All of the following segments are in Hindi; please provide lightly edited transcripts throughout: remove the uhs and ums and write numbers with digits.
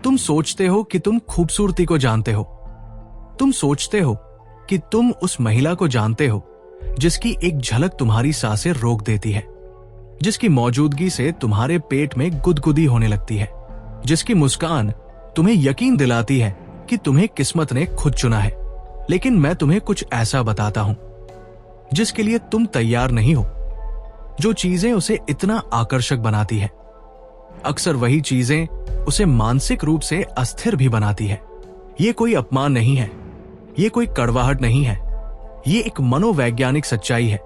तुम सोचते हो कि तुम खूबसूरती को जानते हो। तुम सोचते हो कि तुम उस महिला को जानते हो जिसकी एक झलक तुम्हारी सांसें रोक देती है, जिसकी मौजूदगी से तुम्हारे पेट में गुदगुदी होने लगती है, जिसकी मुस्कान तुम्हें यकीन दिलाती है कि तुम्हें किस्मत ने खुद चुना है। लेकिन मैं तुम्हें कुछ ऐसा बताता हूं जिसके लिए तुम तैयार नहीं हो। जो चीजें उसे इतना आकर्षक बनाती है, अक्सर वही चीजें उसे मानसिक रूप से अस्थिर भी बनाती है। ये कोई अपमान नहीं है, ये कोई कड़वाहट नहीं है, ये एक मनोवैज्ञानिक सच्चाई है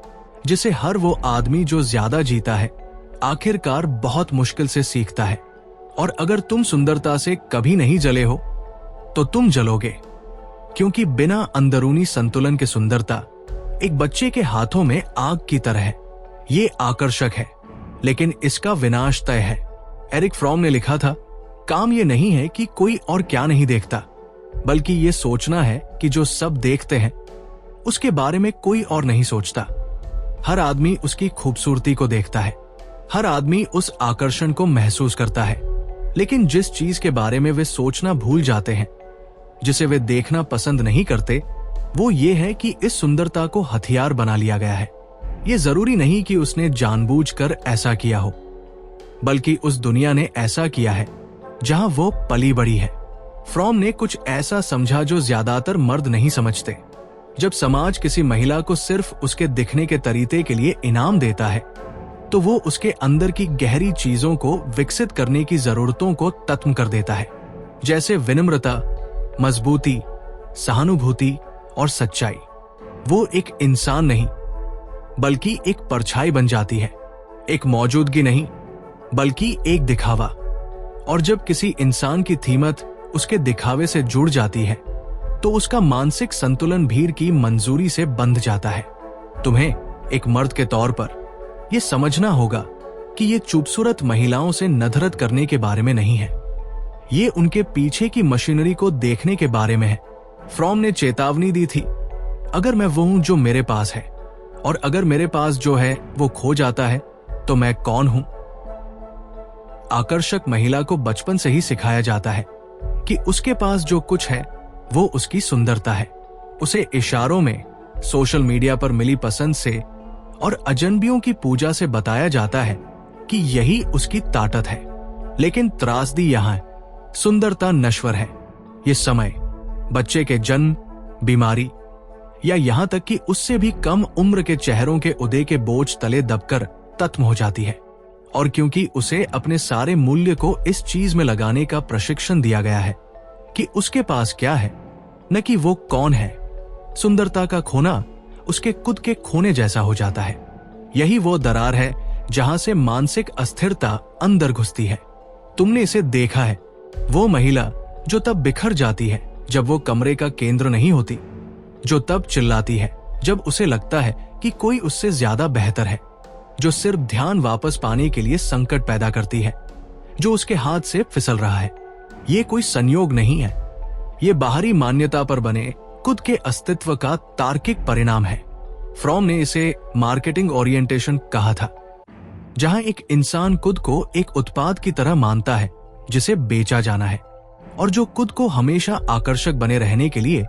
जिसे हर वो आदमी जो ज्यादा जीता है आखिरकार बहुत मुश्किल से सीखता है। और अगर तुम सुंदरता से कभी नहीं जले हो तो तुम जलोगे, क्योंकि बिना अंदरूनी संतुलन के सुंदरता एक बच्चे के हाथों में आग की तरह है। ये आकर्षक है लेकिन इसका विनाश तय है। एरिक फ्रॉम ने लिखा था, काम ये नहीं है कि कोई और क्या नहीं देखता, बल्कि ये सोचना है कि जो सब देखते हैं उसके बारे में कोई और नहीं सोचता। हर आदमी उसकी खूबसूरती को देखता है, हर आदमी उस आकर्षण को महसूस करता है, लेकिन जिस चीज के बारे में वे सोचना भूल जाते हैं, जिसे वे देखना पसंद नहीं करते, वो ये है कि इस सुंदरता को हथियार बना लिया गया है। ये जरूरी नहीं कि उसने जानबूझकर ऐसा किया हो, बल्कि उस दुनिया ने ऐसा किया है जहां वो पली बड़ी है। फ्रॉम ने कुछ ऐसा समझा जो ज्यादातर मर्द नहीं समझते। जब समाज किसी महिला को सिर्फ उसके दिखने के तरीके के लिए इनाम देता है, तो वो उसके अंदर की गहरी चीजों को विकसित करने की जरूरतों को खत्म कर देता है, जैसे विनम्रता, मजबूती, सहानुभूति और सच्चाई। वो एक इंसान नहीं बल्कि एक परछाई बन जाती है, एक मौजूदगी नहीं बल्कि एक दिखावा। और जब किसी इंसान की कीमत उसके दिखावे से जुड़ जाती है तो उसका मानसिक संतुलन भीड़ की मंजूरी से बंध जाता है। तुम्हें एक मर्द के तौर पर यह समझना होगा कि ये खूबसूरत महिलाओं से नफरत करने के बारे में नहीं है, ये उनके पीछे की मशीनरी को देखने के बारे में है। फ्रॉम ने चेतावनी दी थी, अगर मैं वो हूं जो मेरे पास है और अगर मेरे पास जो है वो खो जाता है तो मैं कौन हूं। आकर्षक महिला को बचपन से ही सिखाया जाता है कि उसके पास जो कुछ है वो उसकी सुंदरता है। उसे इशारों में, सोशल मीडिया पर मिली पसंद से और अजनबियों की पूजा से बताया जाता है कि यही उसकी ताकत है। लेकिन त्रासदी यहां है, सुंदरता नश्वर है। ये समय, बच्चे के जन्म, बीमारी या यहां तक कि उससे भी कम उम्र के चेहरों के उदय के बोझ तले दबकर खत्म हो जाती है। और क्योंकि उसे अपने सारे मूल्य को इस चीज में लगाने का प्रशिक्षण दिया गया है कि उसके पास क्या है, न कि वो कौन है, सुंदरता का खोना उसके खुद के खोने जैसा हो जाता है। यही वो दरार है जहां से मानसिक अस्थिरता अंदर घुसती है। तुमने इसे देखा है, वो महिला जो तब बिखर जाती है जब वो कमरे का केंद्र नहीं होती, जो तब चिल्लाती है जब उसे लगता है कि कोई उससे ज्यादा बेहतर है, जो सिर्फ ध्यान वापस पाने के लिए संकट पैदा करती है जो उसके हाथ से फिसल रहा है। ये कोई संयोग नहीं है, ये बाहरी मान्यता पर बने खुद के अस्तित्व का तार्किक परिणाम है। फ्रॉम ने इसे मार्केटिंग ओरिएंटेशन कहा था, जहां एक इंसान खुद को एक उत्पाद की तरह मानता है जिसे बेचा जाना है, और जो खुद को हमेशा आकर्षक बने रहने के लिए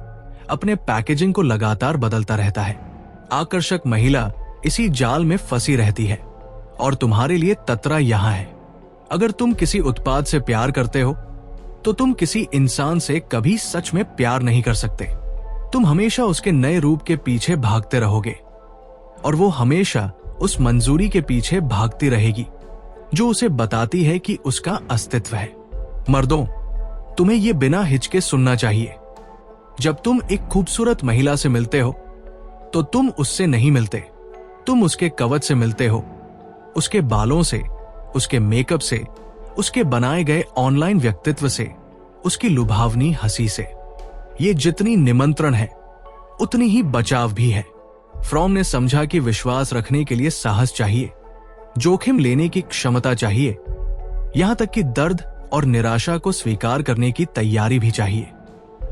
अपने पैकेजिंग को लगातार बदलता रहता है। आकर्षक महिला इसी जाल में फंसी रहती है और तुम्हारे लिए ततरा यहां है। अगर तुम किसी उत्पाद से प्यार करते हो तो तुम किसी इंसान से कभी सच में प्यार नहीं कर सकते। तुम हमेशा उसके नए रूप के पीछे भागते रहोगे और वो हमेशा उस मंजूरी के पीछे भागती रहेगी जो उसे बताती है कि उसका अस्तित्व है। मर्दों, तुम्हें ये बिना हिचके सुनना चाहिए। जब तुम एक खूबसूरत महिला से मिलते हो तो तुम उससे नहीं मिलते, तुम उसके कवच से मिलते हो, उसके बालों से, उसके मेकअप से, उसके बनाए गए ऑनलाइन व्यक्तित्व से, उसकी लुभावनी हंसी से। ये जितनी निमंत्रण है उतनी ही बचाव भी है। फ्रॉम ने समझा कि विश्वास रखने के लिए साहस चाहिए, जोखिम लेने की क्षमता चाहिए, यहां तक कि दर्द और निराशा को स्वीकार करने की तैयारी भी चाहिए।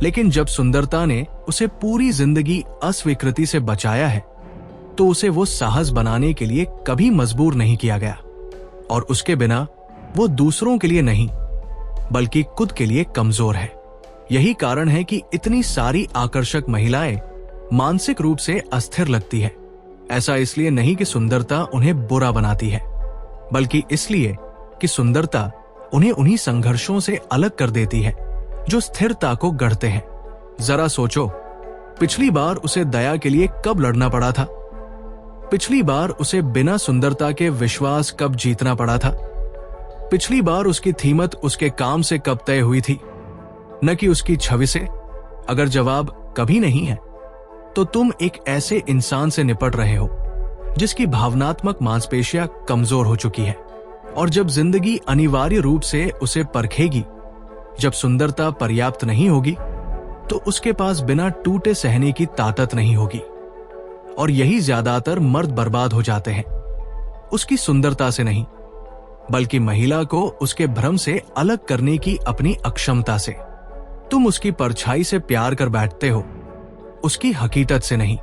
लेकिन जब सुंदरता ने उसे पूरी जिंदगी अस्वीकृति से बचाया है तो उसे वो साहस बनाने के लिए कभी मजबूर नहीं किया गया, और उसके बिना वो दूसरों के लिए नहीं बल्कि खुद के लिए कमजोर है। यही कारण है कि इतनी सारी आकर्षक महिलाएं मानसिक रूप से अस्थिर लगती है। ऐसा इसलिए नहीं कि सुंदरता उन्हें बुरा बनाती है, बल्कि इसलिए कि सुंदरता उन्हें उन्हीं संघर्षों से अलग कर देती है जो स्थिरता को गढ़ते हैं। जरा सोचो, पिछली बार उसे दया के लिए कब लड़ना पड़ा था? पिछली बार उसे बिना सुंदरता के विश्वास कब जीतना पड़ा था? पिछली बार उसकी कीमत उसके काम से कब तय हुई थी, न कि उसकी छवि से? अगर जवाब कभी नहीं है, तो तुम एक ऐसे इंसान से निपट रहे हो जिसकी भावनात्मक मांसपेशियां कमजोर हो चुकी है। और जब जिंदगी अनिवार्य रूप से उसे परखेगी, जब सुंदरता पर्याप्त नहीं होगी, तो उसके पास बिना टूटे सहने की ताकत नहीं होगी। और यही ज्यादातर मर्द बर्बाद हो जाते हैं, उसकी सुंदरता से नहीं, बल्कि महिला को उसके भ्रम से अलग करने की अपनी अक्षमता से। तुम उसकी परछाई से प्यार कर बैठते हो, उसकी हकीकत से नहीं।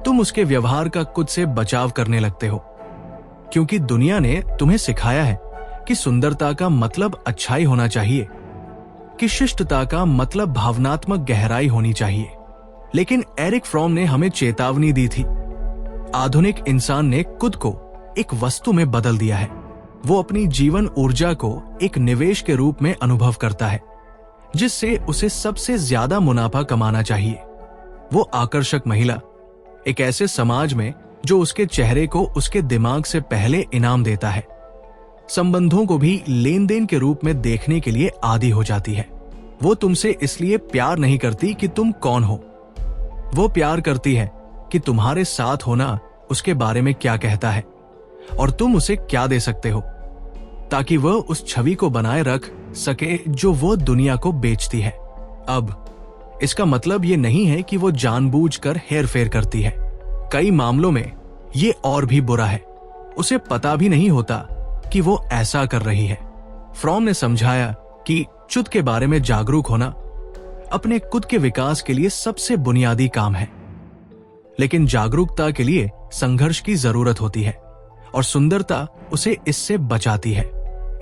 तुम उसके व्यवहार का खुद से बचाव करने लगते हो, क्योंकि दुनिया ने तुम्हें सिखाया है कि सुंदरता का मतलब अच्छाई होना चाहिए, कि शिष्टता का मतलब भावनात्मक गहराई होनी चाहिए। लेकिन एरिक फ्रॉम ने हमें चेतावनी दी थी। आधुनिक इंसान ने खुद को एक वस्तु में बदल दिया है। वो अपनी जीवन ऊर्जा को एक निवेश के रूप में अनुभव करता है, जिससे उसे सबसे ज्यादा मुनाफा कमाना चाहिए। वो आकर्षक महिला एक ऐसे समाज में जो उसके चेहरे को उसके दिमाग से पहले इनाम देता है, संबंधों को भी लेन देन के रूप में देखने के लिए आदी हो जाती है। वो तुमसे इसलिए प्यार नहीं करती कि तुम कौन हो, वो प्यार करती है कि तुम्हारे साथ होना उसके बारे में क्या कहता है और तुम उसे क्या दे सकते हो, ताकि वह उस छवि को बनाए रख सके जो वो दुनिया को बेचती है। अब इसका मतलब ये नहीं है कि वो जानबूझकर हेरफेर करती है। कई मामलों में ये और भी बुरा है, उसे पता भी नहीं होता कि वो ऐसा कर रही है। फ्रॉम ने समझाया कि खुद के बारे में जागरूक होना अपने खुद के विकास के लिए सबसे बुनियादी काम है। लेकिन जागरूकता के लिए संघर्ष की जरूरत होती है और सुंदरता उसे इससे बचाती है।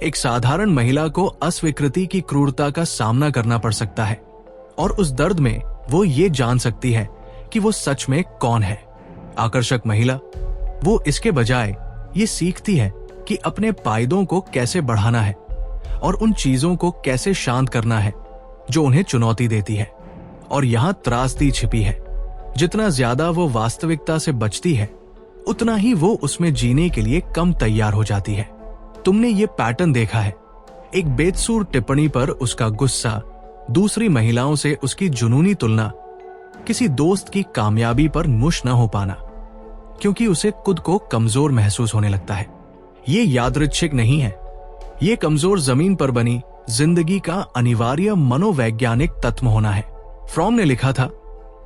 एक साधारण महिला को अस्वीकृति की क्रूरता का सामना करना पड़ सकता है और उस दर्द में वो ये जान सकती है कि वो सच में कौन है। आकर्षक महिला वो इसके बजाय ये सीखती है कि अपने फायदों को कैसे बढ़ाना है और उन चीजों को कैसे शांत करना है जो उन्हें चुनौती देती है। और यहाँ त्रासदी छिपी है। जितना ज्यादा वो वास्तविकता से बचती है, उतना ही वो उसमें जीने के लिए कम तैयार हो जाती है। तुमने ये पैटर्न देखा है, एक बेदसूर टिप्पणी पर उसका गुस्सा, दूसरी महिलाओं से उसकी जुनूनी तुलना, किसी दोस्त की कामयाबी पर खुश न हो पाना, क्योंकि उसे खुद को कमजोर महसूस होने लगता है। ये यादृच्छिक नहीं है, ये कमजोर जमीन पर बनी जिंदगी का अनिवार्य मनोवैज्ञानिक तत्व होना है। फ्रॉम ने लिखा था,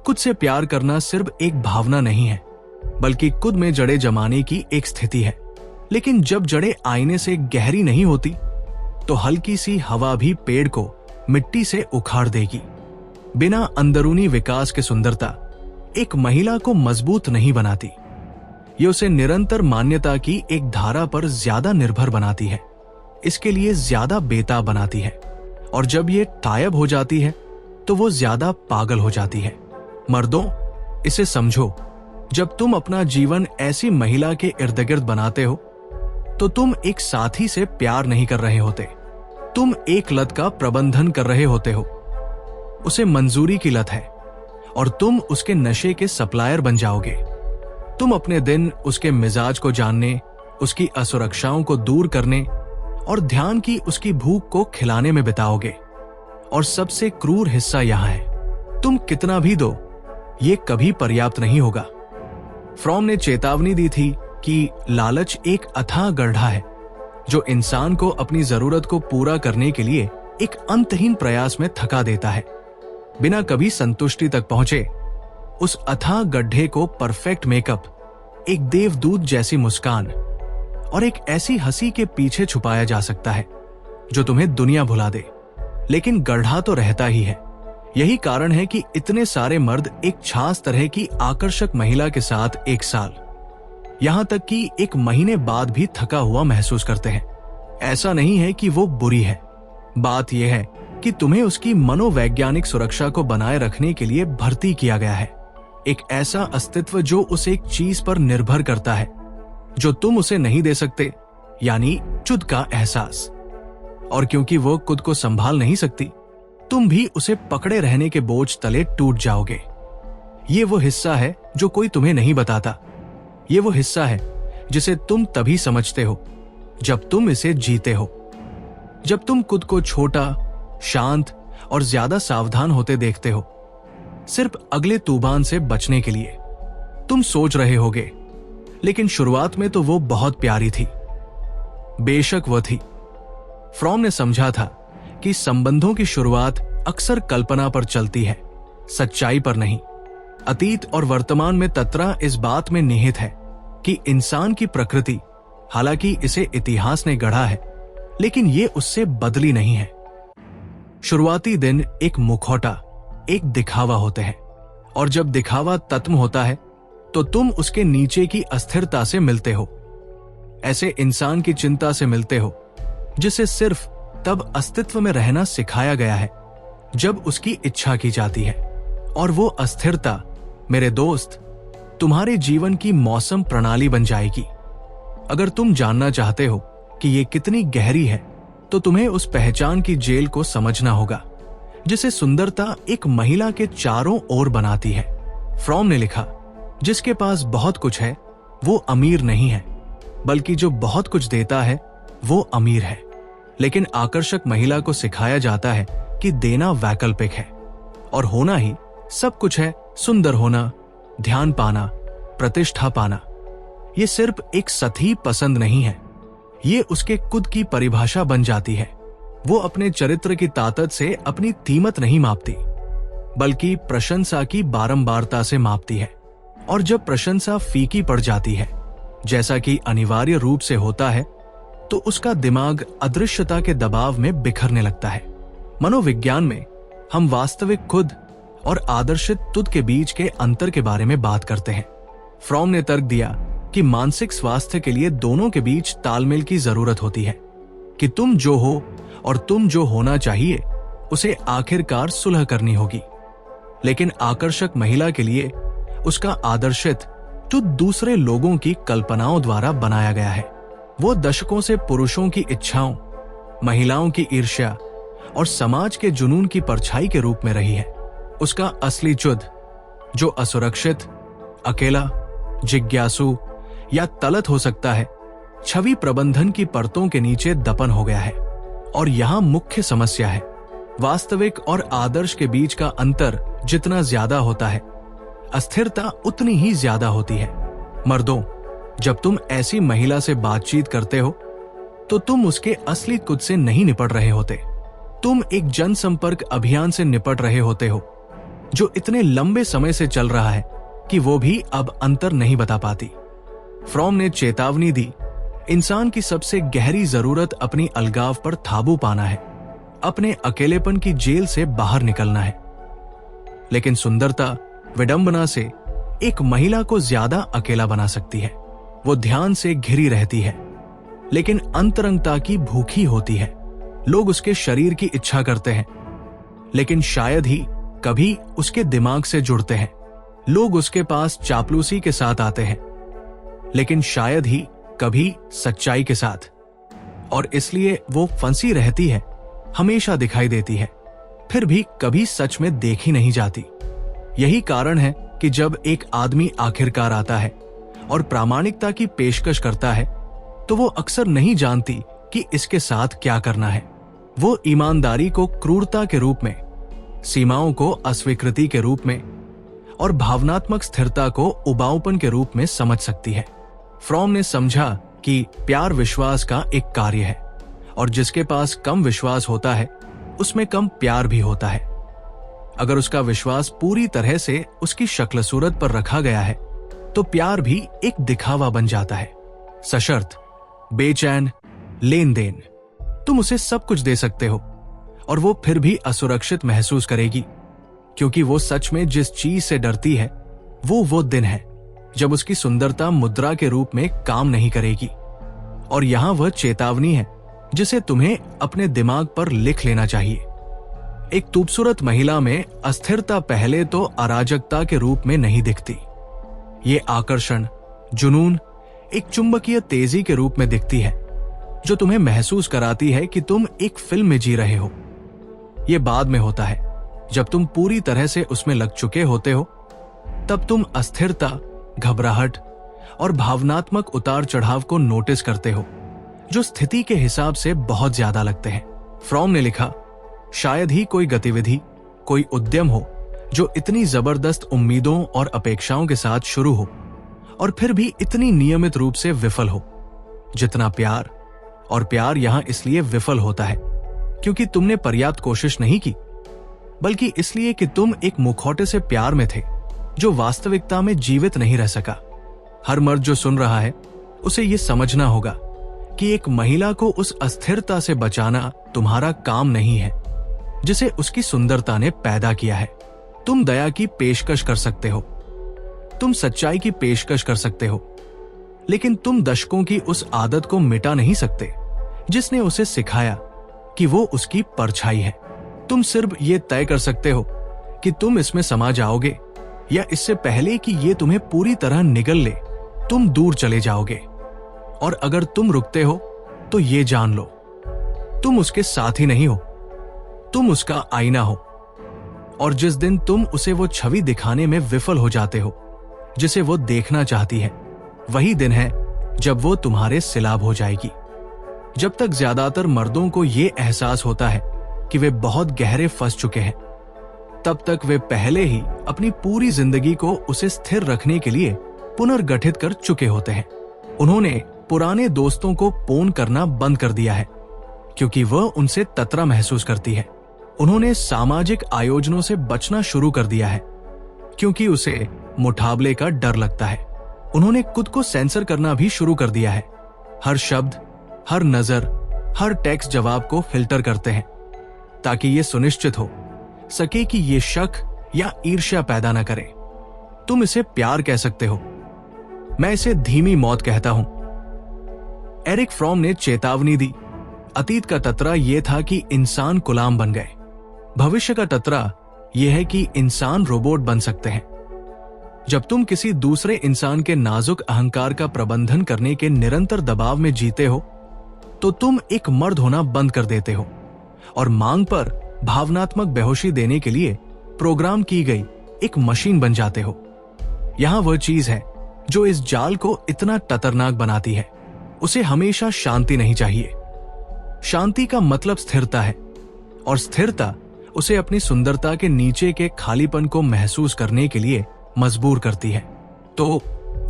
खुद से प्यार करना सिर्फ एक भावना नहीं है, बल्कि खुद में जड़ें जमाने की एक स्थिति है। लेकिन जब जड़ें आईने से गहरी नहीं होती, तो हल्की सी हवा भी पेड़ को मिट्टी से उखाड़ देगी। बिना अंदरूनी विकास के सुंदरता एक महिला को मजबूत नहीं बनाती, ये उसे निरंतर मान्यता की एक धारा पर ज्यादा निर्भर बनाती है, इसके लिए ज्यादा बेताब बनाती है। और जब ये गायब हो जाती है तो वो ज्यादा पागल हो जाती है। मर्दों, इसे समझो, जब तुम अपना जीवन ऐसी महिला के इर्द गिर्द बनाते हो, तो तुम एक साथी से प्यार नहीं कर रहे होते, तुम एक लत का प्रबंधन कर रहे होते हो। उसे मंजूरी की लत है और तुम उसके नशे के सप्लायर बन जाओगे। तुम अपने दिन उसके मिजाज को जानने, उसकी असुरक्षाओं को दूर करने और ध्यान की उसकी भूख को खिलाने में बिताओगे। और सबसे क्रूर हिस्सा यहां है, तुम कितना भी दो, ये कभी पर्याप्त नहीं होगा। फ्रॉम ने चेतावनी दी थी कि लालच एक अथाह गड्ढा है जो इंसान को अपनी जरूरत को पूरा करने के लिए एक अंतहीन प्रयास में थका देता है। बिना कभी संतुष्टि तक पहुंचे, उस अथाह गड्ढे को परफेक्ट मेकअप, एक देवदूत जैसी मुस्कान और एक ऐसी हंसी के पीछे छुपाया जा सकता है जो तुम्हें दुनिया भुला दे। लेकिन गड्ढा तो रहता ही है। यही कारण है कि इतने सारे मर्द एक खास तरह की आकर्षक महिला के साथ एक साल, यहां तक कि एक महीने बाद भी थका हुआ महसूस करते हैं। ऐसा नहीं है कि वो बुरी है, बात यह है कि तुम्हें उसकी मनोवैज्ञानिक सुरक्षा को बनाए रखने के लिए भर्ती किया गया है। एक ऐसा अस्तित्व जो उस एक चीज पर निर्भर करता है जो तुम उसे नहीं दे सकते, यानी खुद का एहसास। और क्योंकि वो खुद को संभाल नहीं सकती, तुम भी उसे पकड़े रहने के बोझ तले टूट जाओगे। ये वो हिस्सा है जो कोई तुम्हें नहीं बताता। ये वो हिस्सा है जिसे तुम तभी समझते हो जब तुम इसे जीते हो। जब तुम खुद को छोटा, शांत और ज्यादा सावधान होते देखते हो, सिर्फ अगले तूफान से बचने के लिए। तुम सोच रहे होगे, लेकिन शुरुआत में तो वो बहुत प्यारी थी। बेशक वो थी। फ्रॉम ने समझा था कि संबंधों की शुरुआत अक्सर कल्पना पर चलती है, सच्चाई पर नहीं। अतीत और वर्तमान में तत्रा इस बात में निहित है कि इंसान की प्रकृति, हालांकि इसे इतिहास ने गढ़ा है, लेकिन ये उससे बदली नहीं है। शुरुआती दिन एक मुखौटा, एक दिखावा होते हैं, और जब दिखावा तत्म होता है तो तुम उसके नीचे की अस्थिरता से मिलते हो। ऐसे इंसान की चिंता से मिलते हो जिसे सिर्फ तब अस्तित्व में रहना सिखाया गया है जब उसकी इच्छा की जाती है। और वो अस्थिरता, मेरे दोस्त, तुम्हारे जीवन की मौसम प्रणाली बन जाएगी। अगर तुम जानना चाहते हो कि ये कितनी गहरी है, तो तुम्हें उस पहचान की जेल को समझना होगा जिसे सुंदरता एक महिला के चारों ओर बनाती है। फ्रॉम ने लिखा, जिसके पास बहुत कुछ है वो अमीर नहीं है, बल्कि जो बहुत कुछ देता है वो अमीर है। लेकिन आकर्षक महिला को सिखाया जाता है कि देना वैकल्पिक है और होना ही सब कुछ है। सुंदर होना, ध्यान पाना, प्रतिष्ठा पाना, ये सिर्फ एक सतही पसंद नहीं है, ये उसके खुद की परिभाषा बन जाती है। वो अपने चरित्र की ताकत से अपनी कीमत नहीं मापती, बल्कि प्रशंसा की बारंबारता से मापती है। और जब प्रशंसा फीकी पड़ जाती है, जैसा कि अनिवार्य रूप से होता है, तो उसका दिमाग अदृश्यता के दबाव में बिखरने लगता है। मनोविज्ञान में हम वास्तविक खुद और आदर्शित तुद के बीच के अंतर के बारे में बात करते हैं। फ्रॉम ने तर्क दिया कि मानसिक स्वास्थ्य के लिए दोनों के बीच तालमेल की जरूरत होती है, कि तुम जो हो और तुम जो होना चाहिए उसे आखिरकार सुलह करनी होगी। लेकिन आकर्षक महिला के लिए उसका आदर्शित तुद दूसरे लोगों की कल्पनाओं द्वारा बनाया गया है। वो दशकों से पुरुषों की इच्छाओं, महिलाओं की ईर्ष्या और समाज के जुनून की परछाई के रूप में रही है। उसका असली जुद, जो असुरक्षित, अकेला, जिज्ञासु या तलत हो सकता है, छवि प्रबंधन की परतों के नीचे दफन हो गया है। और यहां मुख्य समस्या है, वास्तविक और आदर्श के बीच का अंतर जितना ज्यादा होता है, अस्थिरता उतनी ही ज्यादा होती है। मर्दों, जब तुम ऐसी महिला से बातचीत करते हो तो तुम उसके असली खुद से नहीं निपट रहे होते। तुम एक जनसंपर्क अभियान से निपट रहे होते हो जो इतने लंबे समय से चल रहा है कि वो भी अब अंतर नहीं बता पाती। फ्रॉम ने चेतावनी दी, इंसान की सबसे गहरी जरूरत अपनी अलगाव पर काबू पाना है, अपने अकेलेपन की जेल से बाहर निकलना है। लेकिन सुंदरता विडंबना से एक महिला को ज्यादा अकेला बना सकती है। वो ध्यान से घिरी रहती है, लेकिन अंतरंगता की भूखी होती है। लोग उसके शरीर की इच्छा करते हैं, लेकिन शायद ही कभी उसके दिमाग से जुड़ते हैं। लोग उसके पास चापलूसी के साथ आते हैं, लेकिन शायद ही कभी सच्चाई के साथ। और इसलिए वो फंसी रहती है, हमेशा दिखाई देती है, फिर भी कभी सच में देखी नहीं जाती। यही कारण है कि जब एक आदमी आखिरकार आता है और प्रामाणिकता की पेशकश करता है, तो वो अक्सर नहीं जानती कि इसके साथ क्या करना है। वो ईमानदारी को क्रूरता के रूप में, सीमाओं को अस्वीकृति के रूप में और भावनात्मक स्थिरता को उबाऊपन के रूप में समझ सकती है। फ्रॉम ने समझा कि प्यार विश्वास का एक कार्य है, और जिसके पास कम विश्वास होता है उसमें कम प्यार भी होता है। अगर उसका विश्वास पूरी तरह से उसकी शक्ल सूरत पर रखा गया है, तो प्यार भी एक दिखावा बन जाता है, सशर्त, बेचैन, लेन देन। तुम उसे सब कुछ दे सकते हो और वो फिर भी असुरक्षित महसूस करेगी, क्योंकि वो सच में जिस चीज से डरती है वो दिन है जब उसकी सुंदरता मुद्रा के रूप में काम नहीं करेगी। और यहां वह चेतावनी है जिसे तुम्हें अपने दिमाग पर लिख लेना चाहिए। एक खूबसूरत महिला में अस्थिरता पहले तो अराजकता के रूप में नहीं दिखती। ये आकर्षण, जुनून, एक चुंबकीय तेजी के रूप में दिखती है, जो तुम्हें महसूस कराती है कि तुम एक फिल्म में जी रहे हो। ये बाद में होता है, जब तुम पूरी तरह से उसमें लग चुके होते हो। तब तुम अस्थिरता, घबराहट और भावनात्मक उतार चढ़ाव को नोटिस करते हो, जो स्थिति के हिसाब से बहुत ज्यादा लगते हैं। फ्रॉम ने लिखा, शायद ही कोई गतिविधि, कोई उद्यम हो जो इतनी जबरदस्त उम्मीदों और अपेक्षाओं के साथ शुरू हो और फिर भी इतनी नियमित रूप से विफल हो जितना प्यार। और प्यार यहां इसलिए विफल होता है क्योंकि तुमने पर्याप्त कोशिश नहीं की, बल्कि इसलिए कि तुम एक मुखौटे से प्यार में थे जो वास्तविकता में जीवित नहीं रह सका। हर मर्द जो सुन रहा है, उसे यह समझना होगा कि एक महिला को उस अस्थिरता से बचाना तुम्हारा काम नहीं है जिसे उसकी सुंदरता ने पैदा किया है। तुम दया की पेशकश कर सकते हो, तुम सच्चाई की पेशकश कर सकते हो, लेकिन तुम दशकों की उस आदत को मिटा नहीं सकते जिसने उसे सिखाया कि वो उसकी परछाई है। तुम सिर्फ ये तय कर सकते हो कि तुम इसमें समा जाओगे या इससे पहले कि ये तुम्हें पूरी तरह निगल ले, तुम दूर चले जाओगे। और अगर तुम रुकते हो तो ये जान लो, तुम उसके साथ ही नहीं हो, तुम उसका आईना हो। और जिस दिन तुम उसे वो छवि दिखाने में विफल हो जाते हो जिसे वो देखना चाहती है, वही दिन है जब वो तुम्हारे सिलाब हो जाएगी। जब तक ज्यादातर मर्दों को ये एहसास होता है कि वे बहुत गहरे फंस चुके हैं, तब तक वे पहले ही अपनी पूरी जिंदगी को उसे स्थिर रखने के लिए पुनर्गठित कर चुके होते हैं। उन्होंने पुराने दोस्तों को फोन करना बंद कर दिया है क्योंकि वह उनसे ततरा महसूस करती है। उन्होंने सामाजिक आयोजनों से बचना शुरू कर दिया है क्योंकि उसे मुठाबले का डर लगता है। उन्होंने खुद को सेंसर करना भी शुरू कर दिया है। हर शब्द, हर नजर, हर टेक्स्ट जवाब को फिल्टर करते हैं ताकि ये सुनिश्चित हो सके कि ये शक या ईर्ष्या पैदा न करे। तुम इसे प्यार कह सकते हो, मैं इसे धीमी मौत कहता हूं। एरिक फ्रॉम ने चेतावनी दी, अतीत का ततरा यह था कि इंसान गुलाम बन गए, भविष्य का ततरा यह है कि इंसान रोबोट बन सकते हैं। जब तुम किसी दूसरे इंसान के नाजुक अहंकार का प्रबंधन करने के निरंतर दबाव में जीते हो, तो तुम एक मर्द होना बंद कर देते हो और मांग पर भावनात्मक बेहोशी देने के लिए प्रोग्राम की गई एक मशीन बन जाते हो। यहां वह चीज है जो इस जाल को इतना खतरनाक बनाती है। उसे हमेशा शांति नहीं चाहिए। शांति का मतलब स्थिरता है और स्थिरता उसे अपनी सुंदरता के नीचे के खालीपन को महसूस करने के लिए मजबूर करती है। तो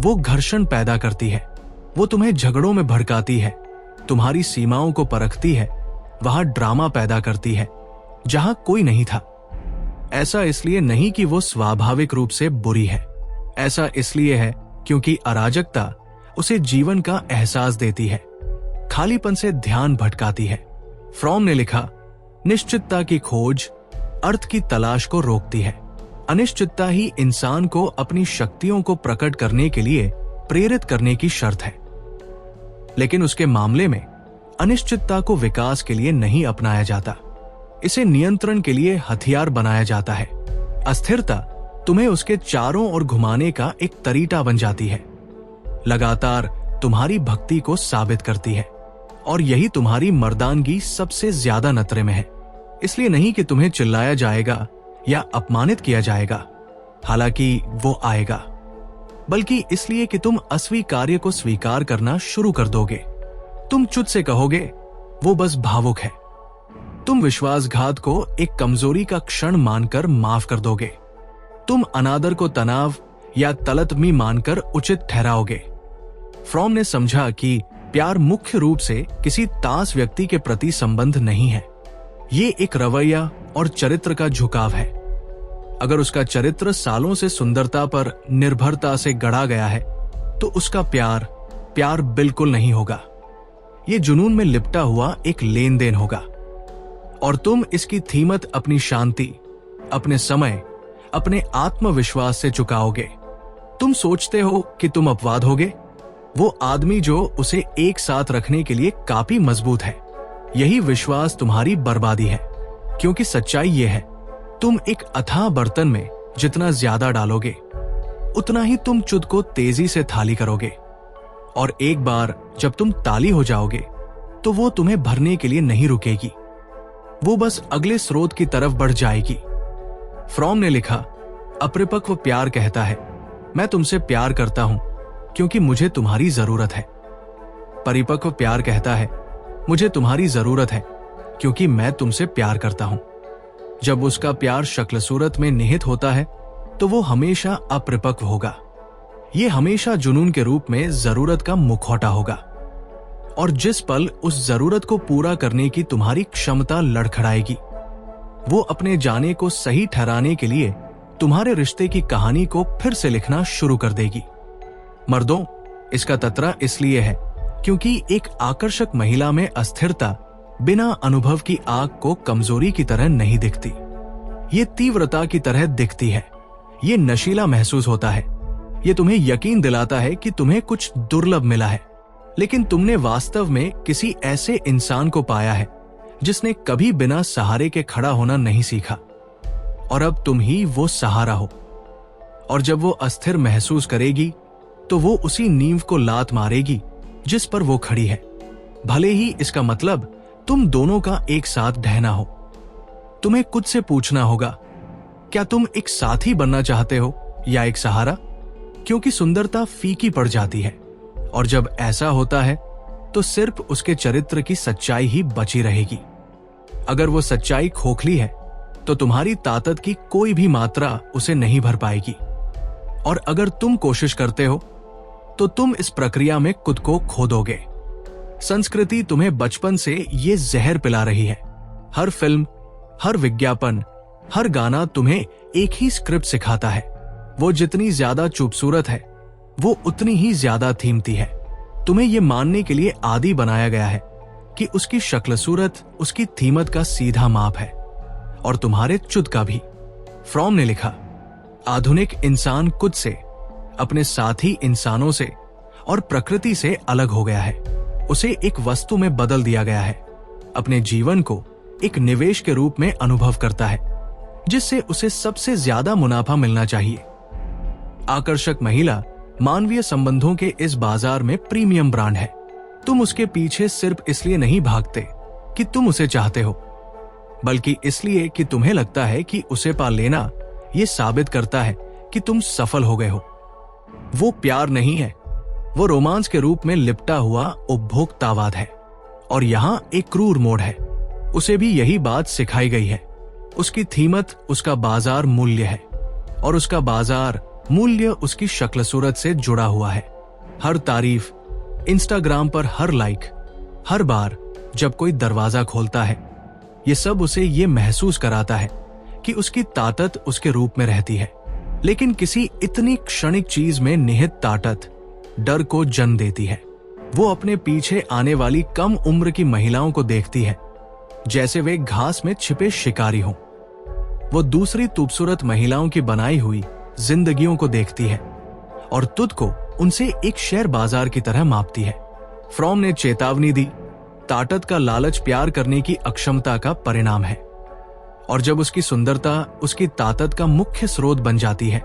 वो घर्षण पैदा करती है, वो तुम्हें झगड़ों में भड़काती है, तुम्हारी सीमाओं को परखती है, वहां ड्रामा पैदा करती है जहां कोई नहीं था। ऐसा इसलिए नहीं कि वो स्वाभाविक रूप से बुरी है, ऐसा इसलिए है क्योंकि अराजकता उसे जीवन का एहसास देती है, खालीपन से ध्यान भटकाती है। फ्रॉम ने लिखा, निश्चितता की खोज अर्थ की तलाश को रोकती है। अनिश्चितता ही इंसान को अपनी शक्तियों को प्रकट करने के लिए प्रेरित करने की शर्त है, लेकिन उसके मामले में अनिश्चितता को विकास के लिए नहीं अपनाया जाता, इसे नियंत्रण के लिए हथियार बनाया जाता है। अस्थिरता तुम्हें उसके चारों ओर घुमाने का एक तरीका बन जाती है, लगातार तुम्हारी भक्ति को साबित करती है, और यही तुम्हारी मर्दानगी सबसे ज्यादा नतरे में है। इसलिए नहीं कि तुम्हें चिल्लाया जाएगा या अपमानित किया जाएगा, हालांकि वो आएगा, बल्कि इसलिए कि तुम अस्वीकार्य को स्वीकार करना शुरू कर दोगे। तुम चुप से कहोगे, वो बस भावुक है। तुम विश्वासघात को एक कमजोरी का क्षण मानकर माफ कर दोगे। तुम अनादर को तनाव या तलतमी मानकर उचित ठहराओगे। फ्रॉम ने समझा कि प्यार मुख्य रूप से किसी तास व्यक्ति के प्रति संबंध नहीं है, ये एक रवैया और चरित्र का झुकाव है। अगर उसका चरित्र सालों से सुंदरता पर निर्भरता से गढ़ा गया है, तो उसका प्यार बिल्कुल नहीं होगा। ये जुनून में लिपटा हुआ एक लेन देन होगा, और तुम इसकी कीमत अपनी शांति, अपने समय, अपने आत्मविश्वास से चुकाओगे। तुम सोचते हो कि तुम अपवाद होगे, वो आदमी जो उसे एक साथ रखने के लिए काफी मजबूत है, यही विश्वास तुम्हारी बर्बादी है, क्योंकि सच्चाई यह है, तुम एक अथाह बर्तन में जितना ज्यादा डालोगे उतना ही तुम च्युत को तेजी से थाली करोगे, और एक बार जब तुम ताली हो जाओगे तो वो तुम्हें भरने के लिए नहीं रुकेगी, वो बस अगले स्रोत की तरफ बढ़ जाएगी। फ्रॉम ने लिखा, अपरिपक्व प्यार कहता है, मैं तुमसे प्यार करता हूं क्योंकि मुझे तुम्हारी जरूरत है। परिपक्व प्यार कहता है, मुझे तुम्हारी जरूरत है क्योंकि मैं तुमसे प्यार करता हूं। जब उसका प्यार शक्ल सूरत में निहित होता है तो वो हमेशा अपरिपक्व होगा। ये हमेशा जुनून के रूप में जरूरत का मुखौटा होगा, और जिस पल उस जरूरत को पूरा करने की तुम्हारी क्षमता लड़खड़ाएगी, वो अपने जाने को सही ठहराने के लिए तुम्हारे रिश्ते की कहानी को फिर से लिखना शुरू कर देगी। मर्दों, इसका ततरा इसलिए है क्योंकि एक आकर्षक महिला में अस्थिरता बिना अनुभव की आग को कमजोरी की तरह नहीं दिखती, ये तीव्रता की तरह दिखती है। ये नशीला महसूस होता है, ये तुम्हें यकीन दिलाता है कि तुम्हें कुछ दुर्लभ मिला है, लेकिन तुमने वास्तव में किसी ऐसे इंसान को पाया है जिसने कभी बिना सहारे के खड़ा होना नहीं सीखा, और अब तुम ही वो सहारा हो। और जब वो अस्थिर महसूस करेगी तो वो उसी नींव को लात मारेगी जिस पर वो खड़ी है, भले ही इसका मतलब तुम दोनों का एक साथ ढहना हो। तुम्हें खुद से पूछना होगा, क्या तुम एक साथी बनना चाहते हो या एक सहारा? क्योंकि सुंदरता फीकी पड़ जाती है, और जब ऐसा होता है तो सिर्फ उसके चरित्र की सच्चाई ही बची रहेगी। अगर वो सच्चाई खोखली है तो तुम्हारी ताकत की कोई भी मात्रा उसे नहीं भर पाएगी, और अगर तुम कोशिश करते हो तो तुम इस प्रक्रिया में खुद को खो दोगे। संस्कृति तुम्हें बचपन से ये जहर पिला रही है। हर फिल्म, हर विज्ञापन, हर गाना तुम्हें एक ही स्क्रिप्ट सिखाता है, वो जितनी ज्यादा खूबसूरत है वो उतनी ही ज्यादा कीमती है। तुम्हें यह मानने के लिए आदी बनाया गया है कि उसकी शक्ल सूरत उसकी कीमत का सीधा माप है, और तुम्हारे च्युत का भी। फ्रॉम ने लिखा, आधुनिक इंसान खुद से, अपने साथी इंसानों से और प्रकृति से अलग हो गया है। उसे एक वस्तु में बदल दिया गया है, अपने जीवन को एक निवेश के रूप में अनुभव करता है जिससे उसे सबसे ज्यादा मुनाफा मिलना चाहिए। आकर्षक महिला मानवीय संबंधों के इस बाजार में प्रीमियम ब्रांड है। तुम उसके पीछे सिर्फ इसलिए नहीं भागते कि तुम उसे चाहते हो, बल्कि इसलिए कि तुम्हें लगता है कि उसे पा लेना यह साबित करता है कि तुम सफल हो गए हो। वो प्यार नहीं है, वो रोमांस के रूप में लिपटा हुआ उपभोक्तावाद है, और यहाँ एक क्रूर मोड़ है। उसे भी यही बात सिखाई गई है। उसकी कीमत उसका बाजार मूल्य है, और उसका बाजार मूल्य उसकी शक्ल सूरत से जुड़ा हुआ है। हर तारीफ, इंस्टाग्राम पर हर लाइक, हर बार जब कोई दरवाजा खोलता है, ये सब उसे ये महसूस कराता है कि उसकी ताकत उसके रूप में रहती है। लेकिन किसी इतनी क्षणिक चीज में निहित ताकत डर को जन्म देती है। वो अपने पीछे आने वाली कम उम्र की महिलाओं को देखती है जैसे वे घास में छिपे शिकारी हों। वो दूसरी खूबसूरत महिलाओं की बनाई हुई जिंदगियों को देखती है और तुझ को उनसे एक शेयर बाजार की तरह मापती है। फ्रॉम ने चेतावनी दी, ताकत का लालच प्यार करने की अक्षमता का परिणाम है, और जब उसकी सुंदरता उसकी ताकत का मुख्य स्रोत बन जाती है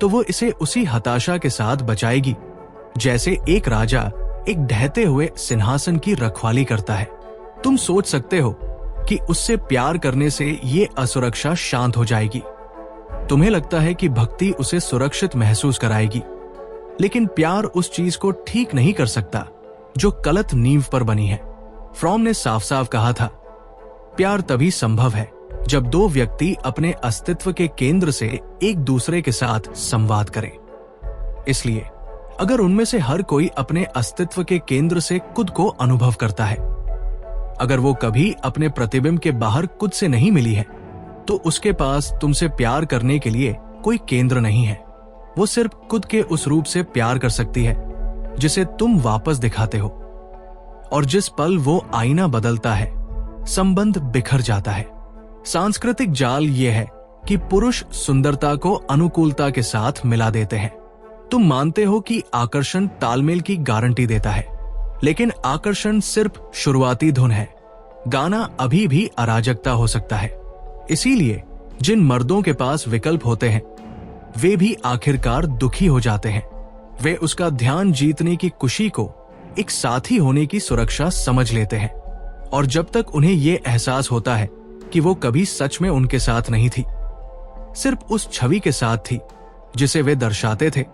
तो वो इसे उसी हताशा के साथ बचाएगी जैसे एक राजा एक ढहते हुए सिंहासन की रखवाली करता है। तुम सोच सकते हो कि उससे प्यार करने से ये असुरक्षा शांत हो जाएगी। तुम्हें लगता है कि भक्ति उसे सुरक्षित महसूस कराएगी, लेकिन प्यार उस चीज को ठीक नहीं कर सकता जो गलत नींव पर बनी है। फ्रॉम ने साफ साफ कहा था, प्यार तभी संभव है जब दो व्यक्ति अपने अस्तित्व के केंद्र से एक दूसरे के साथ संवाद करें। इसलिए अगर उनमें से हर कोई अपने अस्तित्व के केंद्र से खुद को अनुभव करता है, अगर वो कभी अपने प्रतिबिंब के बाहर खुद से नहीं मिली है, तो उसके पास तुमसे प्यार करने के लिए कोई केंद्र नहीं है। वो सिर्फ खुद के उस रूप से प्यार कर सकती है जिसे तुम वापस दिखाते हो, और जिस पल वो आईना बदलता है संबंध बिखर जाता है। सांस्कृतिक जाल ये है कि पुरुष सुंदरता को अनुकूलता के साथ मिला देते हैं। तुम मानते हो कि आकर्षण तालमेल की गारंटी देता है, लेकिन आकर्षण सिर्फ शुरुआती धुन है। गाना अभी भी अराजकता हो सकता है। इसीलिए जिन मर्दों के पास विकल्प होते हैं वे भी आखिरकार दुखी हो जाते हैं। वे उसका ध्यान जीतने की खुशी को एक साथी होने की सुरक्षा समझ लेते हैं, और जब तक उन्हें यह एहसास होता है कि वो कभी सच में उनके साथ नहीं थी, सिर्फ उस छवि के साथ थी जिसे वे दर्शाते थे,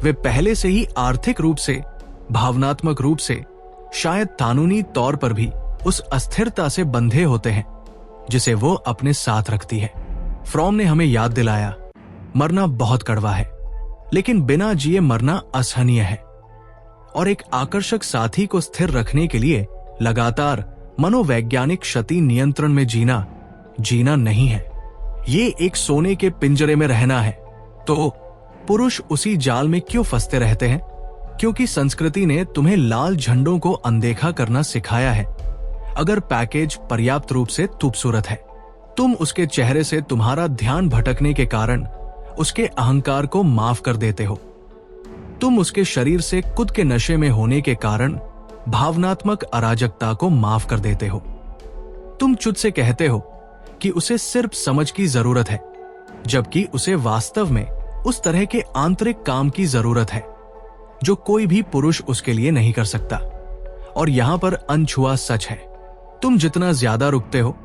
वे पहले से ही आर्थिक रूप से, भावनात्मक रूप से, शायद कानूनी तौर पर भी उस अस्थिरता से बंधे होते हैं जिसे वो अपने साथ रखती है। फ्रॉम ने हमें याद दिलाया, मरना बहुत कड़वा है, लेकिन बिना जिए मरना असहनीय है, और एक आकर्षक साथी को स्थिर रखने के लिए लगातार मनोवैज्ञानिक क्षति नियंत्रण में जीना नहीं है। ये एक सोने के पिंजरे में रहना है। तो पुरुष उसी जाल में क्यों फंसते रहते हैं? क्योंकि संस्कृति ने तुम्हें लाल झंडों को अनदेखा करना सिखाया है। अगर पैकेज पर्याप्त रूप से खूबसूरत है, तुम उसके चेहरे से तुम्हारा ध्यान भटकने के कारण उसके अहंकार को माफ कर देते हो। तुम उसके शरीर से खुद के नशे में होने के कारण भावनात्मक अराजकता को माफ कर देते हो। तुम खुद से कहते हो कि उसे सिर्फ समझ की जरूरत है, जबकि उसे वास्तव में उस तरह के आंतरिक काम की जरूरत है जो कोई भी पुरुष उसके लिए नहीं कर सकता। और यहां पर अनछुआ सच है, तुम जितना ज्यादा रुकते हो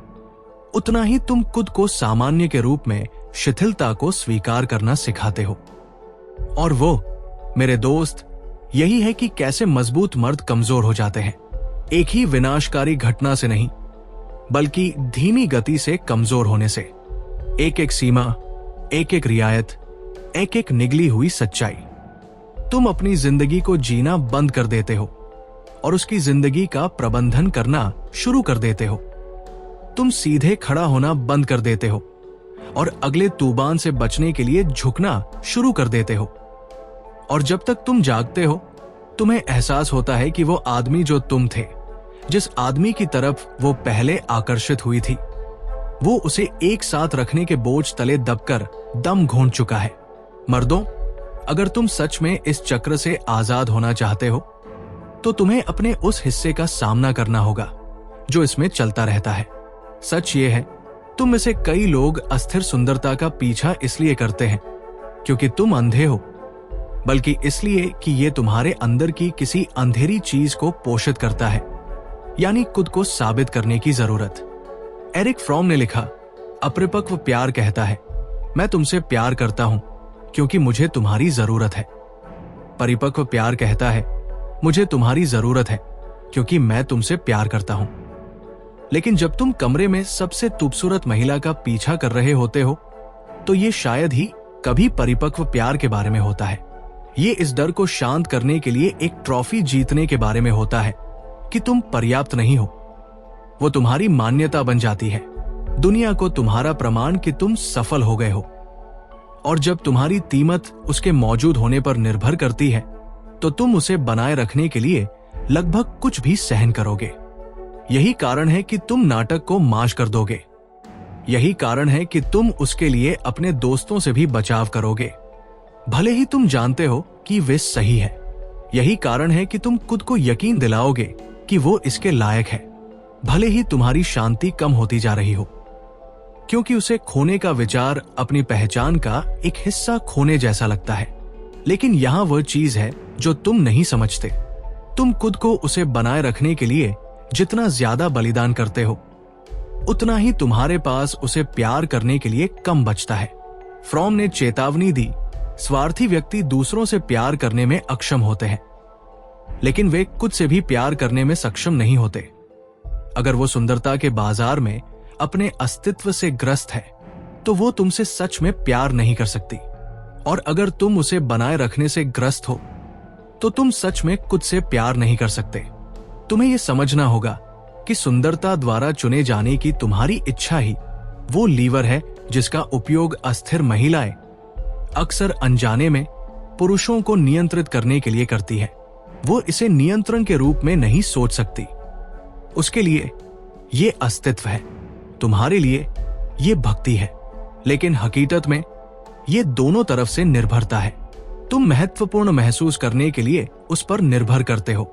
उतना ही तुम खुद को सामान्य के रूप में शिथिलता को स्वीकार करना सिखाते हो। और वो मेरे दोस्त, यही है कि कैसे मजबूत मर्द कमजोर हो जाते हैं। एक ही विनाशकारी घटना से नहीं, बल्कि धीमी गति से कमजोर होने से। एक एक सीमा, एक एक रियायत, एक एक निगली हुई सच्चाई। तुम अपनी जिंदगी को जीना बंद कर देते हो और उसकी जिंदगी का प्रबंधन करना शुरू कर देते हो। तुम सीधे खड़ा होना बंद कर देते हो और अगले तूफान से बचने के लिए झुकना शुरू कर देते हो। और जब तक तुम जागते हो, तुम्हें एहसास होता है कि वो आदमी जो तुम थे, जिस आदमी की तरफ वो पहले आकर्षित हुई थी, वो उसे एक साथ रखने के बोझ तले दबकर दम घोंट चुका है। मर्दों, अगर तुम सच में इस चक्र से आजाद होना चाहते हो, तो तुम्हें अपने उस हिस्से का सामना करना होगा जो इसमें चलता रहता है। सच ये है, तुम में से कई लोग अस्थिर सुंदरता का पीछा इसलिए करते हैं क्योंकि तुम अंधे हो, बल्कि इसलिए कि ये तुम्हारे अंदर की किसी अंधेरी चीज को पोषित करता है, यानी खुद को साबित करने की जरूरत। एरिक फ्रॉम ने लिखा, अपरिपक्व प्यार कहता है, मैं तुमसे प्यार करता हूं क्योंकि मुझे तुम्हारी जरूरत है। परिपक्व प्यार कहता है, मुझे तुम्हारी जरूरत है क्योंकि मैं तुमसे प्यार करता हूं। लेकिन जब तुम कमरे में सबसे खूबसूरत महिला का पीछा कर रहे होते हो, तो ये शायद ही कभी परिपक्व प्यार के बारे में होता है। ये इस डर को शांत करने के लिए एक ट्रॉफी जीतने के बारे में होता है कि तुम पर्याप्त नहीं हो। वो तुम्हारी मान्यता बन जाती है, दुनिया को तुम्हारा प्रमाण कि तुम सफल हो गए हो। और जब तुम्हारी कीमत उसके मौजूद होने पर निर्भर करती है, तो तुम उसे बनाए रखने के लिए लगभग कुछ भी सहन करोगे। यही कारण है कि तुम नाटक को माश कर दोगे। यही कारण है कि तुम उसके लिए अपने दोस्तों से भी बचाव करोगे, भले ही तुम जानते हो कि वे सही है। यही कारण है कि तुम खुद को यकीन दिलाओगे कि वो इसके लायक है, भले ही तुम्हारी शांति कम होती जा रही हो, क्योंकि उसे खोने का विचार अपनी पहचान का एक हिस्सा खोने जैसा लगता है। लेकिन यहां वह चीज है जो तुम नहीं समझते। तुम खुद को उसे बनाए रखने के लिए जितना ज्यादा बलिदान करते हो, उतना ही तुम्हारे पास उसे प्यार करने के लिए कम बचता है। फ्रॉम ने चेतावनी दी, स्वार्थी व्यक्ति दूसरों से प्यार करने में अक्षम होते हैं, लेकिन वे खुद से भी प्यार करने में सक्षम नहीं होते। अगर वो सुंदरता के बाजार में अपने अस्तित्व से ग्रस्त है, तो वो तुमसे सच में प्यार नहीं कर सकती। और अगर तुम उसे बनाए रखने से ग्रस्त हो, तो तुम सच में खुद से प्यार नहीं कर सकते। तुम्हें यह समझना होगा कि सुंदरता द्वारा चुने जाने की तुम्हारी इच्छा ही वो लीवर है जिसका उपयोग अस्थिर महिलाएं अक्सर अनजाने में पुरुषों को नियंत्रित करने के लिए करती है। वो इसे नियंत्रण के रूप में नहीं सोच सकती। उसके लिए ये अस्तित्व है, तुम्हारे लिए ये भक्ति है, लेकिन हकीकत में ये दोनों तरफ से निर्भरता है। तुम महत्वपूर्ण महसूस करने के लिए उस पर निर्भर करते हो।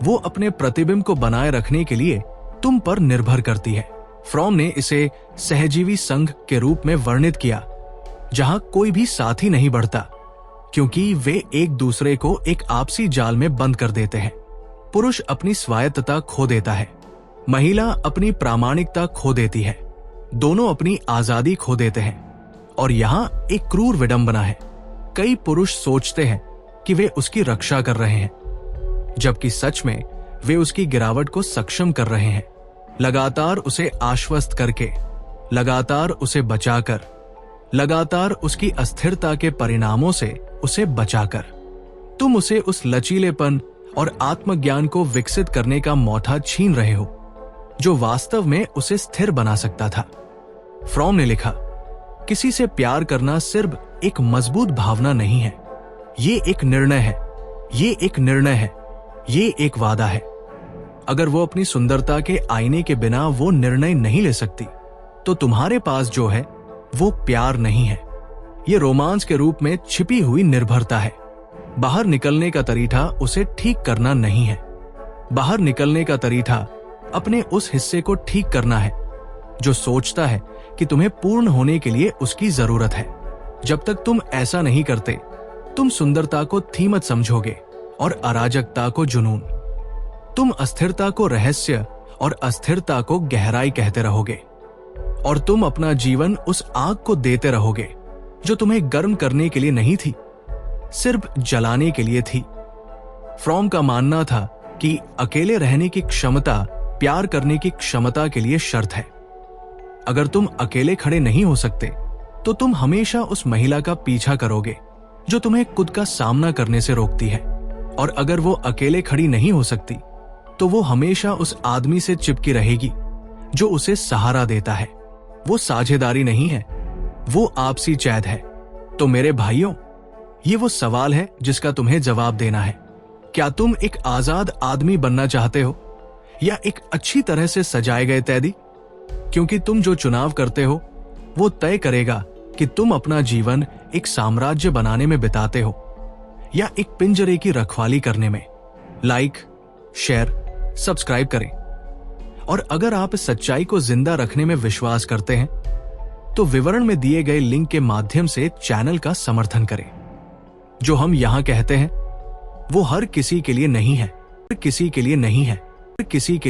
वो अपने प्रतिबिंब को बनाए रखने के लिए तुम पर निर्भर करती है। फ्रॉम ने इसे सहजीवी संघ के रूप में वर्णित किया, जहां कोई भी साथी नहीं बढ़ता क्योंकि वे एक दूसरे को एक आपसी जाल में बंद कर देते हैं। पुरुष अपनी स्वायत्तता खो देता है, महिला अपनी प्रामाणिकता खो देती है, दोनों अपनी आजादी खो देते हैं। और यहाँ एक क्रूर विडंबना है, कई पुरुष सोचते हैं कि वे उसकी रक्षा कर रहे हैं, जबकि सच में वे उसकी गिरावट को सक्षम कर रहे हैं, लगातार उसे आश्वस्त करके, लगातार उसे बचाकर, लगातार उसकी अस्थिरता के परिणामों से उसे बचाकर। तुम उसे उस लचीलेपन और आत्मज्ञान को विकसित करने का मौका छीन रहे हो जो वास्तव में उसे स्थिर बना सकता था। फ्रॉम ने लिखा, किसी से प्यार करना सिर्फ एक मजबूत भावना नहीं है, ये एक निर्णय है, ये एक निर्णय है, ये एक वादा है। अगर वो अपनी सुंदरता के आईने के बिना वो निर्णय नहीं ले सकती, तो तुम्हारे पास जो है वो प्यार नहीं है, ये रोमांस के रूप में छिपी हुई निर्भरता है। बाहर निकलने का तरीका उसे ठीक करना नहीं है, बाहर निकलने का तरीका अपने उस हिस्से को ठीक करना है जो सोचता है कि तुम्हें पूर्ण होने के लिए उसकी जरूरत है। जब तक तुम ऐसा नहीं करते, तुम सुंदरता को थीमत समझोगे और अराजकता को जुनून। तुम अस्थिरता को रहस्य और अस्थिरता को गहराई कहते रहोगे, और तुम अपना जीवन उस आग को देते रहोगे जो तुम्हें गर्म करने के लिए नहीं थी, सिर्फ जलाने के लिए थी। फ्रॉम का मानना था कि अकेले रहने की क्षमता प्यार करने की क्षमता के लिए शर्त है। अगर तुम अकेले खड़े नहीं हो सकते, तो तुम हमेशा उस महिला का पीछा करोगे जो तुम्हें खुद का सामना करने से रोकती है। और अगर वो अकेले खड़ी नहीं हो सकती, तो वो हमेशा उस आदमी से चिपकी रहेगी जो उसे सहारा देता है। वो साझेदारी नहीं है, वो आपसी चैद है। तो मेरे भाइयों, ये वो सवाल है जिसका तुम्हें जवाब देना है। क्या तुम एक आजाद आदमी बनना चाहते हो या एक अच्छी तरह से सजाए गए कैदी? क्योंकि तुम जो चुनाव करते हो वो तय करेगा कि तुम अपना जीवन एक साम्राज्य बनाने में बिताते हो या एक पिंजरे की रखवाली करने में। लाइक, शेयर, सब्सक्राइब करें। और अगर आप इस सच्चाई को जिंदा रखने में विश्वास करते हैं, तो विवरण में दिए गए लिंक के माध्यम से चैनल का समर्थन करें। जो हम यहां कहते हैं वो हर किसी के लिए नहीं है, किसी के लिए नहीं है, किसी के लिए